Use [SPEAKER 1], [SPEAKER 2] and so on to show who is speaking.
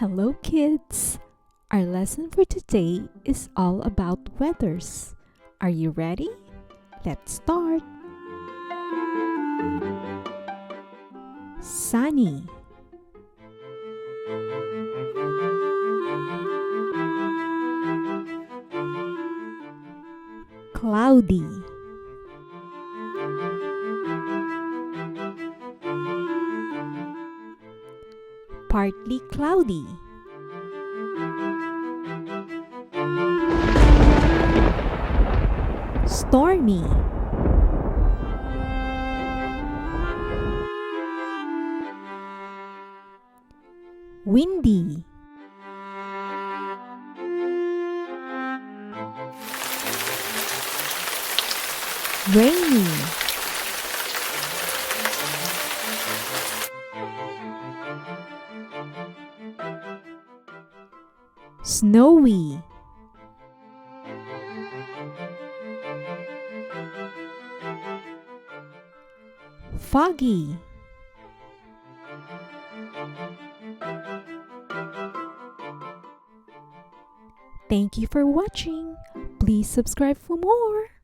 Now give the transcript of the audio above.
[SPEAKER 1] Hello kids! Our lesson for today is all about weathers. Are you ready? Let's start! Sunny, cloudy, partly cloudy, stormy, windy, rainy, snowy, foggy. Thank you for watching. Please subscribe for more.